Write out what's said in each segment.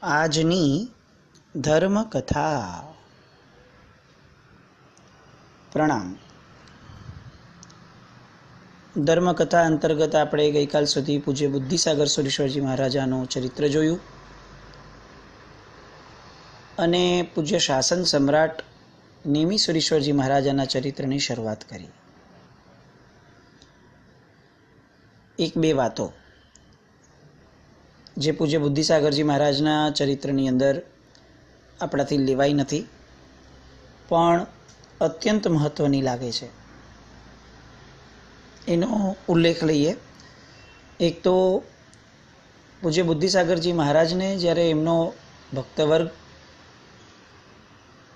આજની ધર્મકથા. પ્રણામ. ધર્મકથા અંતર્ગત આપણે ગઈકાલ સુધી પૂજ્ય બુદ્ધિસાગર સુરેશ્વરજી મહારાજાનું ચરિત્ર જોયું અને પૂજ્ય શાસન સમ્રાટ નેમિ સુરેશ્વરજી મહારાજાના ચરિત્રની શરૂઆત કરી. એક બે વાતો જે પૂજ્ય બુદ્ધિસાગરજી મહારાજના ચરિત્રની અંદર આપણાથી લેવાઈ નથી પણ અત્યંત મહત્ત્વની લાગે છે, એનો ઉલ્લેખ લઈએ. એક તો પૂજ્ય બુદ્ધિસાગરજી મહારાજને જ્યારે એમનો ભક્તવર્ગ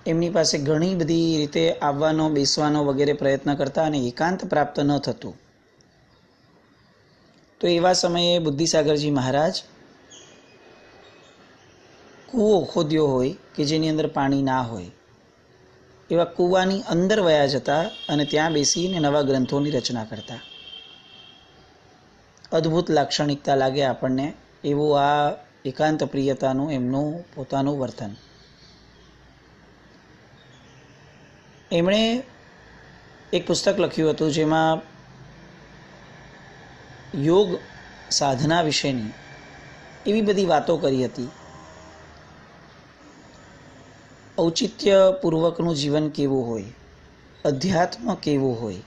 એમની પાસે ઘણી બધી રીતે આવવાનો બેસવાનો વગેરે પ્રયત્ન કરતા અને એકાંત પ્રાપ્ત ન થતું, તો એવા સમયે બુદ્ધિસાગરજી મહારાજ કૂવો ખોદ્યો હોય કે જેની અંદર પાણી ના હોય એવા કૂવાની અંદર વયા જતા અને ત્યાં બેસીને નવા ગ્રંથોની રચના કરતા. અદ્ભુત લાક્ષણિકતા લાગે આપણને એવું આ એકાંત પ્રિયતાનું એમનું પોતાનું વર્તન. એમણે એક પુસ્તક લખ્યું હતું જેમાં યોગ સાધના વિશેની એવી બધી વાતો કરી હતી. ઔચિત્યપૂર્વકનું જીવન કેવું હોય, અધ્યાત્મ કેવું હોય,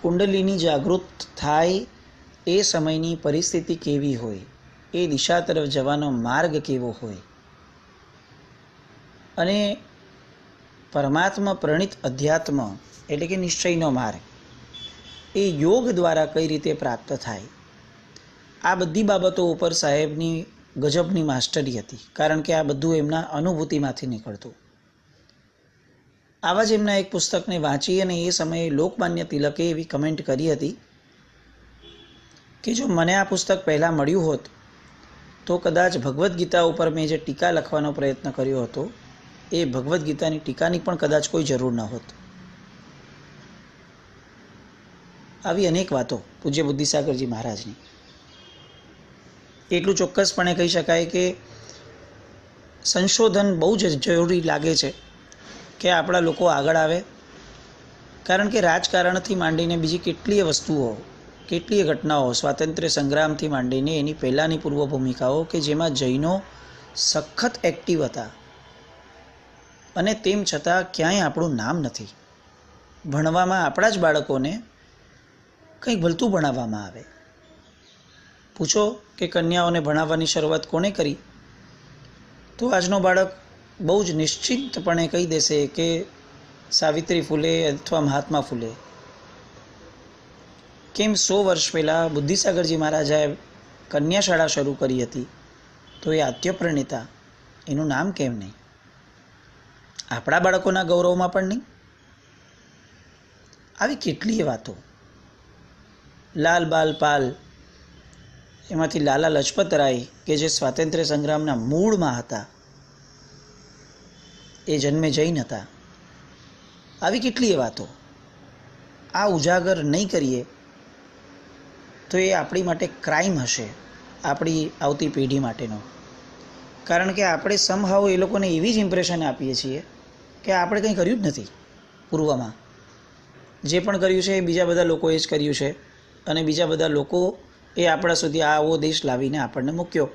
કુંડલીની જાગૃત થાય એ સમયની પરિસ્થિતિ કેવી હોય, એ દિશા તરફ જવાનો માર્ગ કેવો હોય અને પરમાત્મા પ્રણિત અધ્યાત્મ એટલે કે નિશ્ચયનો માર્ગ એ યોગ દ્વારા કઈ રીતે પ્રાપ્ત થાય, આ બધી બાબતો ઉપર સાહેબની ગજબની માસ્ટરી હતી, કારણ કે આ બધું એમના અનુભૂતિમાંથી નીકળતું. આવા જ એમના એક પુસ્તકને વાંચી અને એ સમયે લોકમાન્ય તિલકે એવી કમેન્ટ કરી હતી કે જો મને આ પુસ્તક પહેલાં મળ્યું હોત તો કદાચ ભગવદ્ ગીતા ઉપર મેં જે ટીકા લખવાનો પ્રયત્ન કર્યો હતો એ ભગવદ્ ગીતાની ટીકાની પણ કદાચ કોઈ જરૂર ન હોત. આવી અનેક વાતો પૂજ્ય બુદ્ધિસાગરજી મહારાજની. એટલું ચોક્કસપણે કહી શકાય કે સંશોધન બહુ જ જરૂરી લાગે છે કે આપણા લોકો આગળ આવે, કારણ કે રાજકારણથી માંડીને બીજી કેટલીય વસ્તુઓ, કેટલીય ઘટનાઓ, સ્વાતંત્ર્ય સંગ્રામથી માંડીને એની પહેલાંની પૂર્વ ભૂમિકાઓ કે જેમાં જૈનો સખત એક્ટિવ હતા અને તેમ છતાં ક્યાંય આપણું નામ નથી. ભણવામાં આપણા જ બાળકોને કંઈક ભલતું ભણાવવામાં આવે. પૂછો કે કન્યાઓને ભણાવવાની શરૂઆત કોણે કરી, તો આજનો બાળક બહુ જ નિશ્ચિંતપણે કહી દેશે કે સાવિત્રી ફૂલે અથવા મહાત્મા ફૂલે. કેમ 100 વર્ષ પહેલાં બુદ્ધિસાગરજી મહારાજાએ કન્યા શાળા શરૂ કરી હતી, તો એ આદ્યપ્રણેતા એનું નામ કેમ નહીં? આપણા બાળકોના ગૌરવમાં પણ નહીં. આવી કેટલીય વાતો. લાલ બાલ પાલ, એમાંથી લાલા લજપત રાય કે જે સ્વાતંત્ર્ય સંગ્રામના મૂળમાં હતા, એ જન્મે જૈન હતા. આવી કેટલીય વાતો. આ ઉજાગર નહીં કરીએ તો એ આપણી માટે ક્રાઇમ હશે, આપણી આવતી પેઢી માટેનો. કારણ કે આપણે સમહાવ એ લોકોને એવી જ ઇમ્પ્રેશન આપીએ છીએ કે આપણે કંઈ કર્યું જ નથી પૂર્વમાં. જે પણ કર્યું છે એ બીજા બધા લોકોએ જ કર્યું છે અને બીજા બધા લોકો એ આપણા સુધી આવો દેશ લાવીને આપણને મૂક્યો.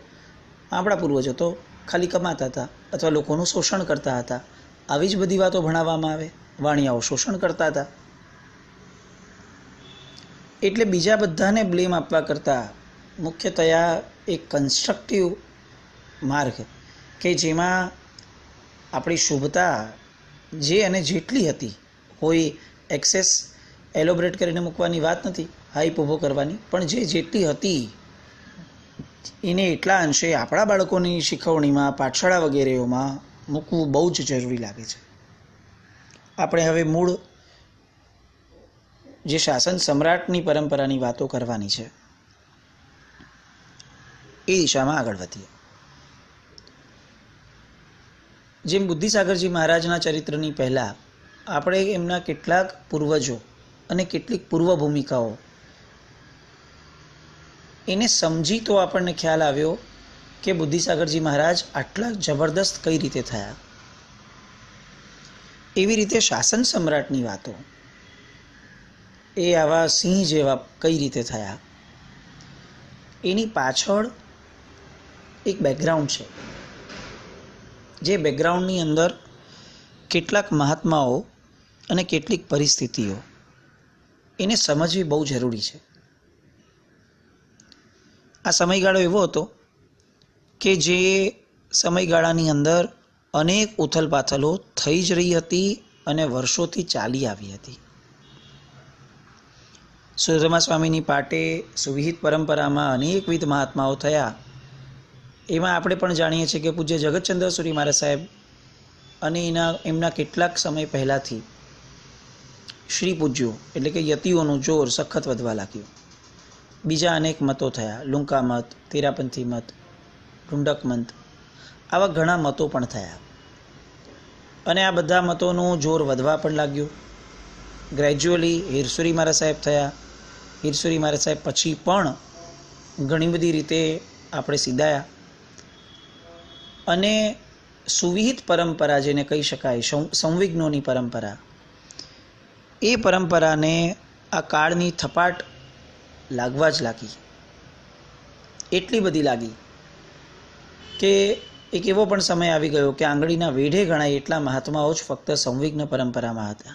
આપણા પૂર્વજો તો ખાલી કમાતા હતા અથવા લોકોનું શોષણ કરતા હતા. આવી જ બધી વાતો ભણાવવામાં આવે. વાણિયાઓ શોષણ કરતા હતા. એટલે બીજા બધાને બ્લેમ આપવા કરતાં મુખ્યતયા એક કન્સ્ટ્રક્ટિવ માર્ગ કે જેમાં આપણી શુભતા જે અને જેટલી હતી કોઈ એક્સેસ એલોબરેટ કરીને મૂકવાની વાત નથી, હાઈપ ઊભો કરવાની, પણ જે જેટલી હતી એને એટલા અંશે આપણા બાળકોની શીખવણીમાં, પાઠશાળા વગેરેઓમાં મૂકવું બહુ જ જરૂરી લાગે છે. આપણે હવે મૂળ જે શાસન સમ્રાટની પરંપરાની વાતો કરવાની છે એ દિશામાં આગળ વધીએ. જેમ બુદ્ધિસાગરજી મહારાજના ચરિત્રની પહેલાં આપણે એમના કેટલાક પૂર્વજો અને કેટલીક પૂર્વ ભૂમિકાઓ એને સમજી તો આપણને ખ્યાલ આવ્યો કે બુદ્ધિસાગરજી મહારાજ આટલા જબરદસ્ત કઈ રીતે થયા. એવી રીતે શાસન સમ્રાટની વાતો, એ આવા સિંહ જેવા કઈ રીતે થયા, એની પાછળ એક બેકગ્રાઉન્ડ છે. જે બેકગ્રાઉન્ડની અંદર કેટલાક મહાત્માઓ અને કેટલીક પરિસ્થિતિઓ, એને સમજવી બહુ જરૂરી છે. આ સમયગાળો એવો હતો કે જે સમયગાળાની અંદર અનેક ઉથલપાથલો થઈ જ રહી હતી અને વર્ષોથી ચાલી આવી હતી. સુધર્મા સ્વામીની પાટે સુવિહિત પરંપરામાં અનેકવિધ મહાત્માઓ થયા. એમાં આપણે પણ જાણીએ છીએ કે પૂજ્ય જગતચંદ્ર સુરી મહારાજ સાહેબ અને એમના કેટલાક સમય પહેલાંથી શ્રી પૂજ્યો એટલે કે યતિઓનું જોર સખત વધવા લાગ્યું. બીજા અનેક મતો થયા, લુંકા મત, તેરાપંથી મત, ઢુંડક મત, આવા ઘણા મતો પણ થયા અને આ બધા મતોનું જોર વધવા પણ લાગ્યું. ગ્રેજ્યુઅલી હીરસુરી મહારાજ સાહેબ થયા. હીરસુરી મહારાજ સાહેબ પછી પણ ઘણી બધી રીતે આપણે સીધાયા અને સુવિહિત પરંપરા જેને કહી શકાય, સંવિઘ્નોની પરંપરા, એ પરંપરાને આ કાળની થપાટ લાગવા જ લાગી. એટલી બધી લાગી કે એક એવો પણ સમય આવી ગયો કે આંગળીના વેઢે ગણાય એટલા મહાત્માઓ જ ફક્ત સંવિઘ્ન પરંપરામાં હતા.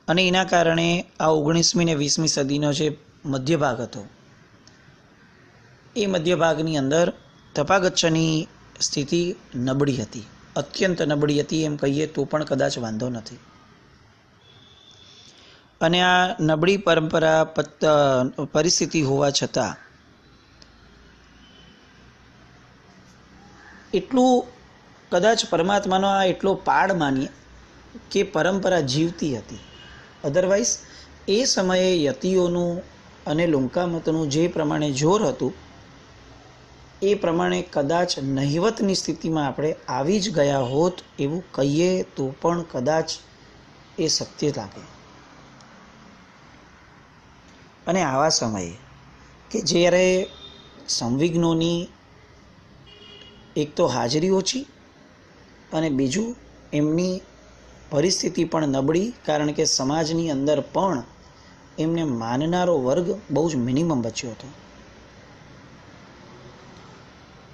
અને એના કારણે આ 19મી ને 20મી સદીનો જે મધ્ય ભાગ હતો, એ મધ્ય ભાગની અંદર તપાગચ્છની સ્થિતિ નબળી હતી, અત્યંત નબળી હતી એમ કહીએ તો પણ કદાચ વાંધો નથી. અને આ નબળી પરંપરા પરિસ્થિતિ હોવા છતાં એટલું કદાચ પરમાત્માનો આ એટલો પાડ માનીએ કે પરંપરા જીવતી હતી. અધરવાઇઝ એ સમયે યતિઓનું અને લુંકામતનું જે પ્રમાણે જોર હતું એ પ્રમાણે કદાચ નહિવતની સ્થિતિમાં આપણે આવી જ ગયા હોત એવું કહીએ તો પણ કદાચ એ સત્ય લાગે. અને આવા સમયે કે જ્યારે સંવિઘ્નોની એક તો હાજરી ઓછી અને બીજું એમની પરિસ્થિતિ પણ નબળી, કારણ કે સમાજની અંદર પણ એમને માનનારો વર્ગ બહુ જ મિનિમમ બચ્યો હતો.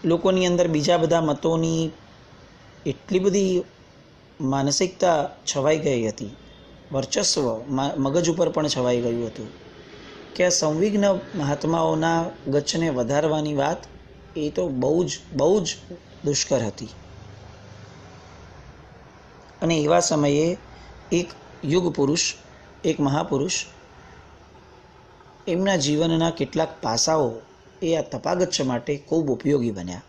લોકોની અંદર બીજા બધા મતોની એટલી બધી માનસિકતા છવાઈ ગઈ હતી, વર્ચસ્વ મગજ ઉપર પણ છવાઈ ગયું હતું કે આ સંવિઘ્ન મહાત્માઓના ગચ્છને વધારવાની વાત એ તો બહુ જ દુષ્કર હતી. અને એવા સમયે એક યુગ પુરુષ, એક મહાપુરુષ, એમના જીવનના કેટલાક પાસાઓ એ આ તપાગચ્છ માટે ખૂબ ઉપયોગી બન્યા.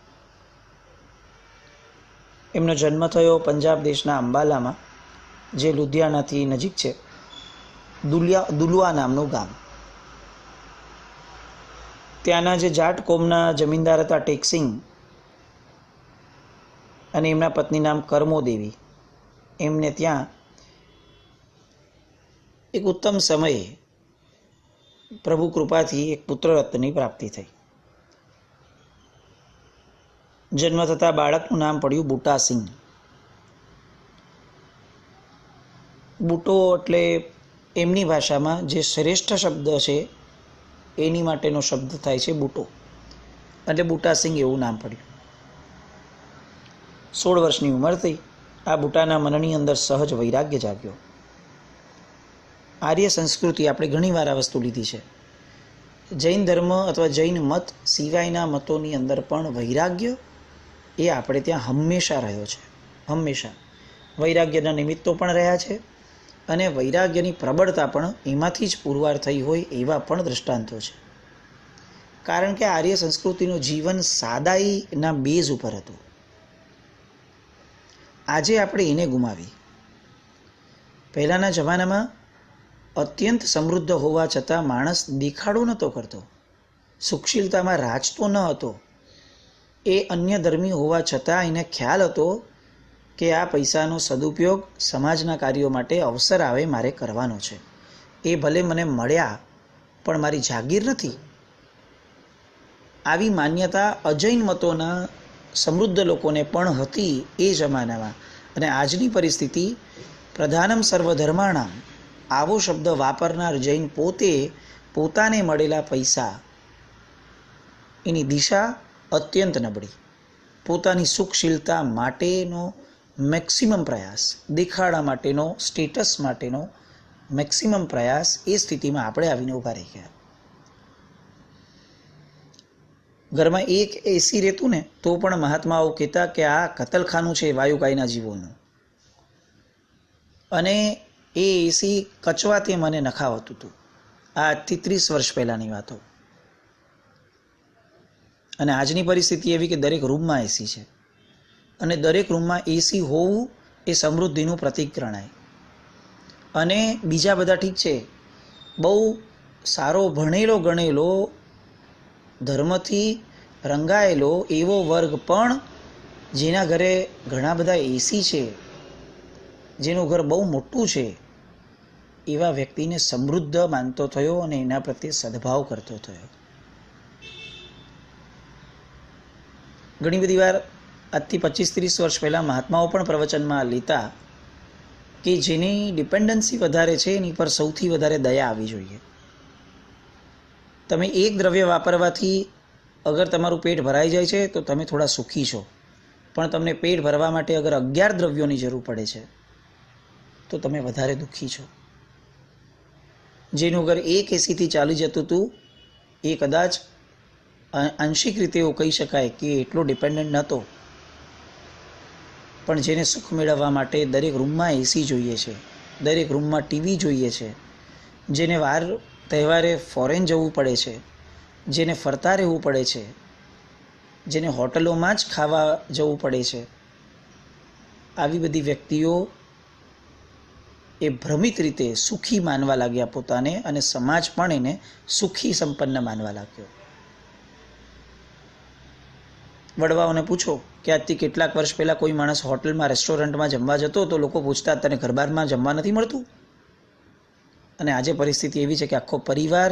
એમનો જન્મ થયો પંજાબ દેશના અંબાલામાં, જે લુધિયાણાથી નજીક છે, દુલુઆ નામનું ગામ. ત્યાંના જે જાટ કોમના જમીનદાર હતા ટેકસિંગ, અને એમના પત્ની નામ કર્મોદેવી, એમને ત્યાં એક ઉત્તમ સમયે પ્રભુ કૃપાથી એક પુત્રરત્નની પ્રાપ્તિ થઈ. જન્મ થતાં બાળકનું નામ પડ્યું બુટા સિંહ. બુટો એટલે એમની ભાષામાં જે શ્રેષ્ઠ શબ્દ છે એની માટેનો શબ્દ થાય છે બુટો, એટલે બુટા સિંહ એવું નામ પડ્યું. 16 વર્ષની ઉંમર થઈ. આ બુટાના મનની અંદર સહજ વૈરાગ્ય જાગ્યો. આર્ય સંસ્કૃતિ, આપણે ઘણીવાર આ વસ્તુ લીધી છે, જૈન ધર્મ અથવા જૈન મત સિવાયના મતોની અંદર પણ વૈરાગ્ય એ આપણે ત્યાં હંમેશા રહ્યો છે. હંમેશા વૈરાગ્યના નિમિત્તો પણ રહ્યા છે અને વૈરાગ્યની પ્રબળતા પણ એમાંથી જ પુરવાર થઈ હોય એવા પણ દૃષ્ટાંતો છે. કારણ કે આર્ય સંસ્કૃતિનું જીવન સાદાઈના બેઝ ઉપર હતું. આજે આપણે એને ગુમાવી. પહેલાંના જમાનામાં અત્યંત સમૃદ્ધ હોવા છતાં માણસ દેખાડો નહોતો કરતો, સુખશીલતામાં રાજતો ન હતો. એ અન્ય ધર્મી હોવા છતાં એને ખ્યાલ હતો કે આ પૈસાનો સદુપયોગ સમાજના કાર્યો માટે અવસર આવે મારે કરવાનો છે. એ ભલે મને મળ્યા પણ મારી જાગીર નથી. આવી માન્યતા અજૈન મતોના સમૃદ્ધ લોકોને પણ હતી એ જમાનામાં. અને આજની પરિસ્થિતિ પ્રધાનમ સર્વધર્માણામ આવો શબ્દ વાપરનાર જૈન પોતે પોતાને મળેલા પૈસા એની દિશા અત્યંત નબળી, પોતાની સુખશીલતા માટેનો મેક્સિમમ પ્રયાસ, દેખાડા માટેનો, સ્ટેટસ માટેનો મેક્સિમમ પ્રયાસ, એ સ્થિતિમાં આપણે આવીને ઊભા રહી ગયા. ઘરમાં એક એસી રહેતું ને તો પણ મહાત્માઓ કહેતા કે આ કતલખાનું છે વાયુકાયના જીવોનું, અને એ એસી કચવાતે મને નખાવતું હતું. આ આજથી 30 વર્ષ પહેલાંની વાતો. અને આજની પરિસ્થિતિ એવી કે દરેક રૂમમાં એસી છે, અને દરેક રૂમમાં એસી હોવું એ સમૃદ્ધિનું પ્રતીક ગણાય. અને બીજા બધા ઠીક છે, બહુ સારો ભણેલો ગણેલો ધર્મથી રંગાયેલો એવો વર્ગ પણ જેના ઘરે ઘણા બધા એસી છે, જેનું ઘર બહુ મોટું છે, એવા વ્યક્તિને સમૃદ્ધ માનતો થયો અને એના પ્રત્યે સદભાવ કરતો થયો. ઘણી બધી વાર આજથી 25-30 વર્ષ પહેલાં મહાત્માઓ પણ પ્રવચનમાં લેતા કે જેની ડિપેન્ડન્સી વધારે છે એની પર સૌથી વધારે દયા આવવી જોઈએ. તમે એક દ્રવ્ય વાપરવાથી અગર તમારું પેટ ભરાઈ જાય છે તો તમે થોડા સુખી છો, પણ તમને પેટ ભરવા માટે અગર 11 દ્રવ્યોની જરૂર પડે છે તો તમે વધારે દુઃખી છો. જેનું ઘર એક એસીથી ચાલી જતું હતું એ કદાચ આંશિક રીતે એવું કહી શકાય કે એટલો ડિપેન્ડન્ટ નહોતો, પણ જેને સુખ મેળવવા માટે દરેક રૂમમાં એસી જોઈએ છે, દરેક રૂમમાં ટીવી જોઈએ છે, જેને વાર તહેવારે ફોરેન જવું પડે છે, જેને ફરતા રહેવું પડે છે, જેને હોટલોમાં જ ખાવા જવું પડે છે, આવી બધી વ્યક્તિઓ એ ભ્રમિત રીતે સુખી માનવા લાગ્યા પોતાને, અને સમાજ પણ એને સુખી સંપન્ન માનવા લાગ્યો. વડવાઓને પૂછો કે આજથી કેટલાક વર્ષ પહેલાં કોઈ માણસ હોટલમાં, રેસ્ટોરન્ટમાં જમવા જતો તો લોકો પૂછતા તને ઘરબારમાં જમવા નથી મળતું? અને આજે પરિસ્થિતિ એવી છે કે આખો પરિવાર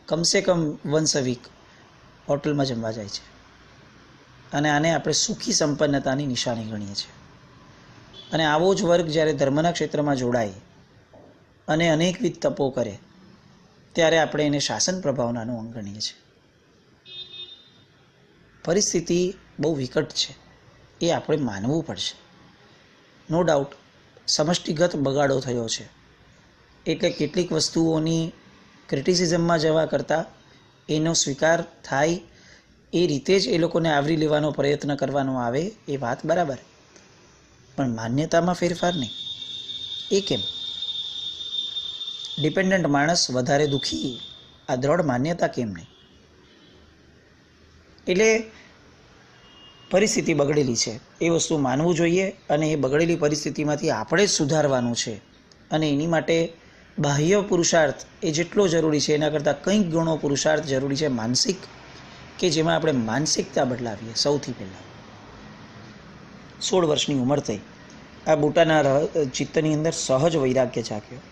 કમસે કમ વન્સ અ વીક હોટલમાં જમવા જાય છે. અને આને આપણે સુખી સંપન્નતાની નિશાની ગણીએ છીએ. અને આવો જ વર્ગ જ્યારે ધર્મના ક્ષેત્રમાં જોડાય અને અનેકવિધ તપો કરે ત્યારે આપણે એને શાસન પ્રભાવનાનું અંગ ગણીએ છીએ. પરિસ્થિતિ બહુ વિકટ છે, એ આપણે માનવું પડશે. નો ડાઉટ સમષ્ટિગત બગાડો થયો છે, એટલે કેટલીક વસ્તુઓની ક્રિટિસિઝમમાં જવા કરતાં એનો સ્વીકાર થાય એ રીતે જ એ લોકોને આવરી લેવાનો પ્રયત્ન કરવાનો આવે એ વાત બરાબર, પણ માન્યતામાં ફેરફાર નહીં. એ કેમ? ડિપેન્ડન્ટ માણસ વધારે દુઃખી, આ દ્રઢ માન્યતા કેમ નહીં? એટલે પરિસ્થિતિ બગડેલી છે, એ વસ્તુ માનવું જોઈએ, અને એ બગડેલી પરિસ્થિતિમાંથી આપણે જ સુધારવાનું છે. અને એની માટે બાહ્ય પુરુષાર્થ એ જેટલો જરૂરી છે એના કરતાં કંઈક ગણો પુરુષાર્થ જરૂરી છે માનસિક, કે જેમાં આપણે માનસિકતા બદલાવીએ. સૌથી પહેલાં 16 વર્ષની ઉંમર થઈ, આ બુટાના ચિત્તની અંદર સહજ વૈરાગ્ય જાગ્યો,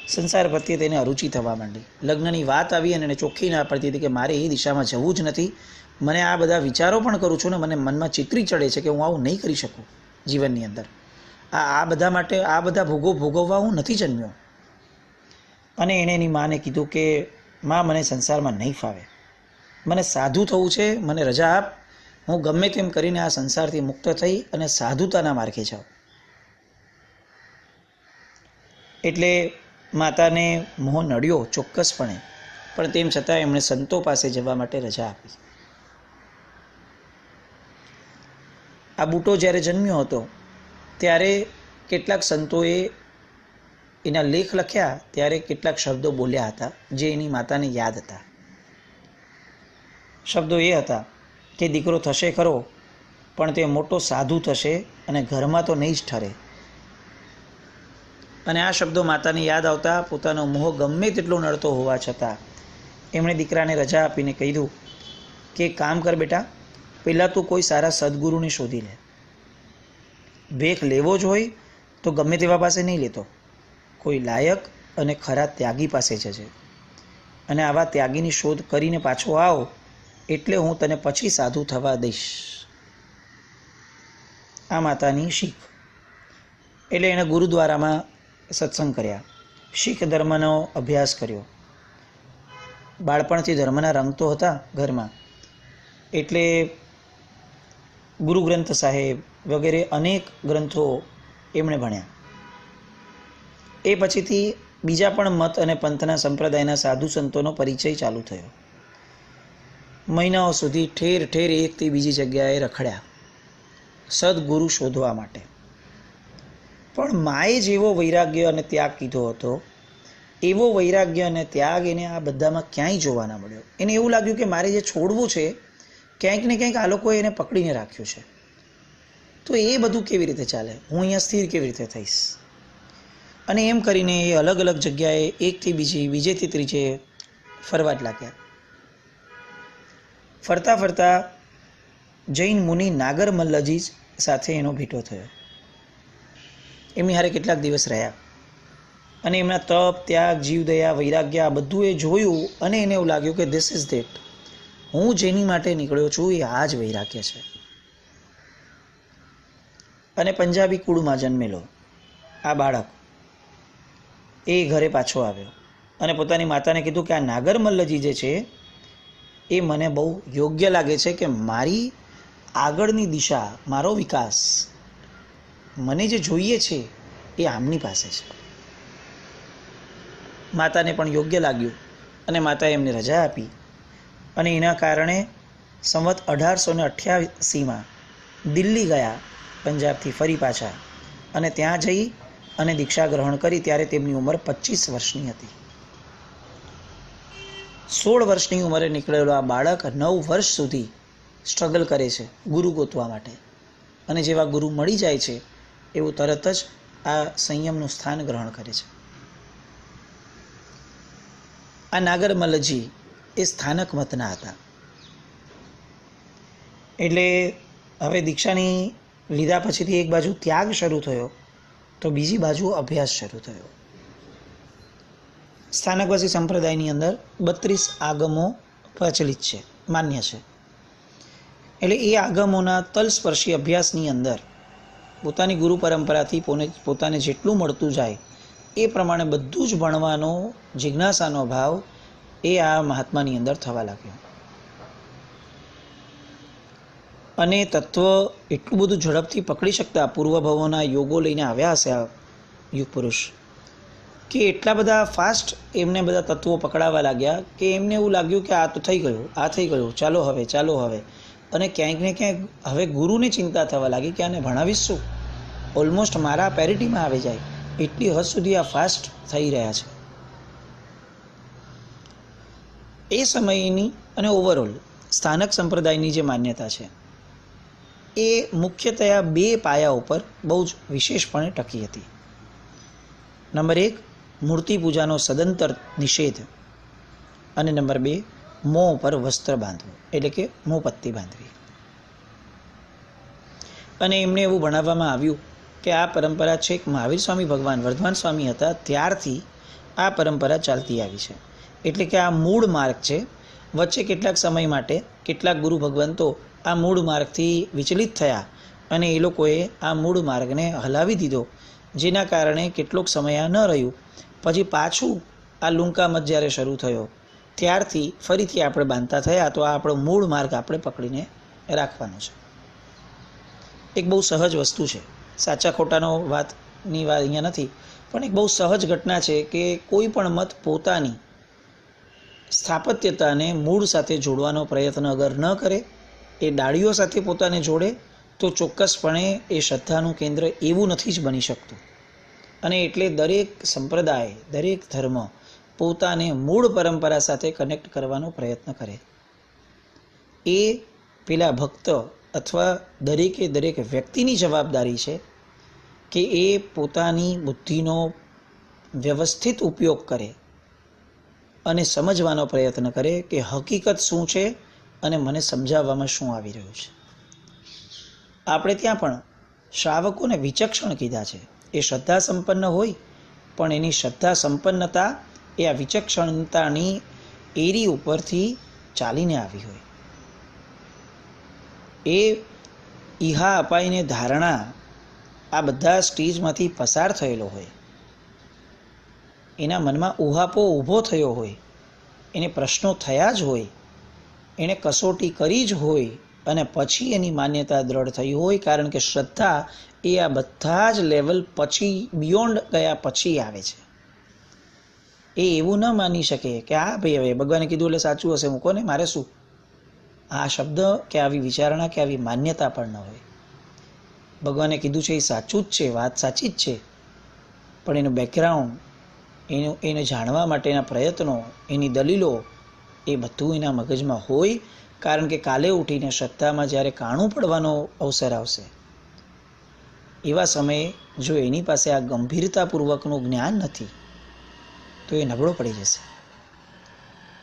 સંસાર પ્રત્યે તેને અરુચિ થવા માંડી. લગ્નની વાત આવી અને એને ચોખ્ખી ના પડતી હતી કે મારે એ દિશામાં જવું જ નથી. મને આ બધા વિચારો પણ કરું છું ને મને મનમાં ચિત્રી ચડે છે કે હું આવું નહીં કરી શકું જીવનની અંદર. આ બધા માટે આ બધા ભોગો ભોગવવા હું નથી જન્મ્યો. અને એણે એની માને કીધું કે માં, મને સંસારમાં નહીં ફાવે, મને સાધુ થવું છે, મને રજા આપ, હું ગમે તેમ કરીને આ સંસારથી મુક્ત થઈ અને સાધુતાના માર્ગે જાઉં. એટલે માતાને મોહ નડ્યો ચોક્કસપણે, પણ તેમ છતાં એમણે સંતો પાસે જવા માટે રજા આપી. આ બુટો જ્યારે જન્મ્યો હતો ત્યારે કેટલાક સંતોએ એના લેખ લખ્યા, ત્યારે કેટલાક શબ્દો બોલ્યા હતા જે એની માતાને યાદ હતા. શબ્દો એ હતા કે દીકરો થશે ખરો, પણ તે મોટો સાધુ થશે અને ઘરમાં તો નહીં જ ઠરે. અને આ શબ્દો માતાને યાદ આવતા પોતાનો મોહ ગમે તેટલો નડતો હોવા છતાં એમણે દીકરાને રજા આપીને કહ્યું કે કામ કર બેટા, પહેલાં તું કોઈ સારા સદગુરુને શોધી લે. ભેખ લેવો જ હોય તો ગમે તેવા પાસે નહીં લેતો, કોઈ લાયક અને ખરા ત્યાગી પાસે જજે, અને આવા ત્યાગીની શોધ કરીને પાછો આવ એટલે હું તને પછી સાધુ થવા દઈશ. આ માતાની શીખ. એટલે એણે ગુરુદ્વારામાં સત્સંગ કર્યા, શીખ ધર્મનો અભ્યાસ કર્યો. બાળપણથી ધર્મના રંગ તો હતા ઘરમાં, એટલે ગુરુ ગ્રંથ સાહેબ વગેરે અનેક ગ્રંથો એમણે ભણ્યા. એ પછીથી બીજા પણ મત અને પંથના સંપ્રદાયના સાધુ સંતોનો પરિચય ચાલુ થયો. મહિનાઓ સુધી ઠેર ઠેર એકથી બીજી જગ્યાએ રખડ્યા સદગુરુ શોધવા માટે. પણ માએ જેવો વૈરાગ્ય અને ત્યાગ કીધો હતો, એવો વૈરાગ્ય અને ત્યાગ એને આ બધામાં ક્યાંય જોવા ના મળ્યો. એને એવું લાગ્યું કે મારે જે છોડવું છે ક્યાંક ને ક્યાંક આ લોકોએ એને પકડીને રાખ્યું છે, તો એ બધું કેવી રીતે ચાલે, હું અહીંયા સ્થિર કેવી રીતે થઈશ. અને એમ કરીને એ અલગ અલગ જગ્યાએ એકથી બીજી, બીજેથી ત્રીજે ફરવા જ લાગ્યા. ફરતા ફરતા જૈન મુનિ નાગર મલ્લજી સાથે એનો ભેટો થયો. એમની હારે કેટલાક દિવસ રહ્યા અને એમના તપ, ત્યાગ, જીવદયા, વૈરાગ્ય આ બધું એ જોયું અને એને એવું લાગ્યું કે ધીસ ઇઝ ધેટ. હું જેની માટે નીકળ્યો છું એ આ જ વૈરાગ્ય છે. અને પંજાબી કુળમાં જન્મેલો આ બાળક એ ઘરે પાછો આવ્યો અને પોતાની માતાને કીધું કે આ નાગર મલ્લજી જે છે એ મને બહુ યોગ્ય લાગે છે કે મારી આગળની દિશા, મારો વિકાસ, મને જે જોઈએ છે એ આમની પાસે છે. માતાને પણ યોગ્ય લાગ્યું અને માતાએ એમને રજા આપી અને એના કારણે સંવત 1888માં દિલ્હી ગયા, પંજાબથી ફરી પાછા, અને ત્યાં જઈ અને દીક્ષા ગ્રહણ કરી. ત્યારે તેમની ઉંમર 25 વર્ષની હતી. 16 વર્ષની ઉંમરે નીકળેલો આ બાળક 9 વર્ષ સુધી સ્ટ્રગલ કરે છે ગુરુ ગોતવા માટે, અને જેવા ગુરુ મળી જાય છે એવું તરત જ આ સંયમનું સ્થાન ગ્રહણ કરે છે. આ નાગર મલ્લજી એ સ્થાનક મતના હતા. એટલે હવે દીક્ષાની લીધા પછીથી એક બાજુ ત્યાગ શરૂ થયો તો બીજી બાજુ અભ્યાસ શરૂ થયો. સ્થાનકવાસી સંપ્રદાયની અંદર 32 આગમો પ્રચલિત છે, માન્ય છે. એટલે એ આગમોના તલસ્પર્શી અભ્યાસની અંદર પોતાની ગુરુ પરંપરાથી પોતાને જેટલું મળતું જાય એ પ્રમાણે બધું જ ભણવાનો જિજ્ઞાસાનો ભાવ એ આ મહાત્માની અંદર થવા લાગ્યો. અને તત્વ એટલું બધું ઝડપથી પકડી શકતા પૂર્વભવોના યોગો લઈને આવ્યા હશે આ યુગ પુરુષ, કે એટલા બધા ફાસ્ટ એમને બધા તત્વો પકડાવા લાગ્યા કે એમને એવું લાગ્યું કે આ તો થઈ ગયું, આ થઈ ગયું, ચાલો હવે. અને ક્યાંક ને ક્યાંક હવે ગુરુને ચિંતા થવા લાગી કે આને ભણાવીશ શું, ઓલમોસ્ટ મારા પેરિટીમાં આવી જાય એટલી હદ સુધી આ ફાસ્ટ થઈ રહ્યા છે. એ સમયની અને ઓવરઓલ સ્થાનક સંપ્રદાયની જે માન્યતા છે એ મુખ્યતયા 2 પાયા ઉપર બહુ જ વિશેષપણે ટકી હતી. નંબર 1, મૂર્તિ પૂજાનો સદંતર નિષેધ, અને નંબર 2, મોં ઉપર વસ્ત્ર બાંધવું, એટલે કે મોંપત્તી બાંધવી. અને એમને એવું ભણાવવામાં આવ્યું કે આ પરંપરા છેક મહાવીર સ્વામી ભગવાન વર્ધમાન સ્વામી હતા ત્યારથી આ પરંપરા ચાલતી આવી છે. એટલે કે આ મૂળ માર્ગ છે. વચ્ચે કેટલાક સમય માટે કેટલાક ગુરુ ભગવંતો આ મૂળ માર્ગથી વિચલિત થયા અને એ લોકોએ આ મૂળ માર્ગને હલાવી દીધો, જેના કારણે કેટલોક સમય આ ન રહ્યું. પછી પાછું આ લુંકા મત જ્યારે શરૂ થયો ત્યારથી ફરીથી આપણે બાંધતા થયા. તો આ આપણો મૂળ માર્ગ આપણે પકડીને રાખવાનો છે. એક બહુ સહજ વસ્તુ છે, સાચા ખોટાનો વાતની વાત અહીંયા નથી, પણ એક બહુ સહજ ઘટના છે કે કોઈ પણ મત પોતાની સ્થાપત્યતાને મૂળ સાથે જોડવાનો પ્રયત્ન અગર ન કરે, એ ડાળીઓ સાથે પોતાને જોડે, તો ચોક્કસપણે એ શ્રદ્ધાનું કેન્દ્ર એવું નથી જ બની શકતું. અને એટલે દરેક સંપ્રદાય, દરેક ધર્મ પોતાને મૂળ પરંપરા સાથે કનેક્ટ કરવાનો પ્રયત્ન કરે. એ પેલા ભક્ત અથવા દરેક વ્યક્તિની જવાબદારી છે કે એ પોતાની બુદ્ધિનો વ્યવસ્થિત ઉપયોગ કરે અને સમજવાનો પ્રયત્ન કરે કે હકીકત શું છે અને મને સમજાવવામાં શું આવી રહ્યું છે. આપણે ત્યાં પણ શ્રાવકોને વિચક્ષણ કીધા છે. એ શ્રદ્ધા સંપન્ન હોય, પણ એની શ્રદ્ધા સંપન્નતા એ આ વિચક્ષણતાની એરી ઉપરથી ચાલીને આવી હોય. એ ઈહા અપાઈને ધારણા આ બધા સ્ટેજમાંથી પસાર થયેલો હોય, એના મનમાં ઉહાપો ઊભો થયો હોય, એને પ્રશ્નો થયા જ હોય, એણે કસોટી કરી જ હોય અને પછી એની માન્યતા દ્રઢ થઈ હોય. કારણ કે શ્રદ્ધા એ આ બધા જ લેવલ પછી બિયોન્ડ ગયા પછી આવે છે. એ એવું ન માની શકે કે આ ભાઈ હવે ભગવાને કીધું એટલે સાચું હશે, મૂકો ને, મારે શું. આ શબ્દ કે આવી વિચારણા કે આવી માન્યતા પણ ન હોય. ભગવાને કીધું છે એ સાચું જ છે, વાત સાચી જ છે, પણ એનું બેકગ્રાઉન્ડ, એને જાણવા માટેના પ્રયત્નો, એની દલીલો, એ બધું એના મગજમાં હોય. કારણ કે કાલે ઉઠીને શ્રદ્ધામાં જ્યારે કાણું પડવાનો અવસર આવશે, એવા સમયે જો એની પાસે આ ગંભીરતાપૂર્વકનું જ્ઞાન નથી તો એ નબળો પડી જશે.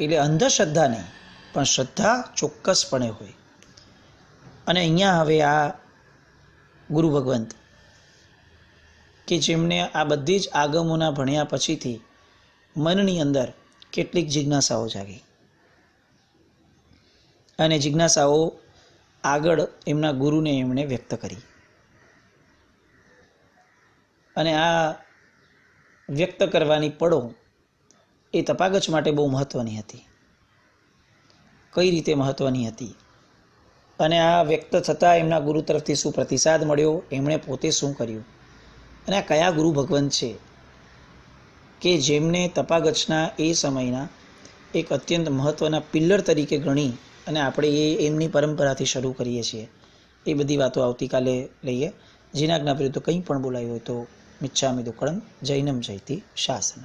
એટલે અંધશ્રદ્ધા નહીં, પણ શ્રદ્ધા ચોક્કસપણે હોય. અને અહીંયા હવે આ ગુરુ ભગવંત કે જેમને આ બધી જ આગમોના ભણ્યા પછીથી મનની અંદર કેટલીક જિજ્ઞાસાઓ જાગી, અને જિજ્ઞાસાઓ આગળ એમના ગુરુને એમણે વ્યક્ત કરી. અને આ વ્યક્ત કરવાની પળો એ તપાગચ માટે બહુ મહત્ત્વની હતી. કઈ રીતે મહત્ત્વની હતી અને આ વ્યક્ત થતાં એમના ગુરુ તરફથી શું પ્રતિસાદ મળ્યો, એમણે પોતે શું કર્યું, અને આ કયા ગુરુ ભગવંત છે કે જેમને તપાગચના એ સમયના એક અત્યંત મહત્ત્વના પિલ્લર તરીકે ગણી અને આપણે એમની પરંપરાથી શરૂ કરીએ છીએ. એ બધી વાતો આવતીકાલે લઈએ. જીના જ્ઞાપતિ તો કંઈ પણ બોલાયું હોય તો મિચ્છામિ દુક્કડમ જૈનમ જયતિ શાસન.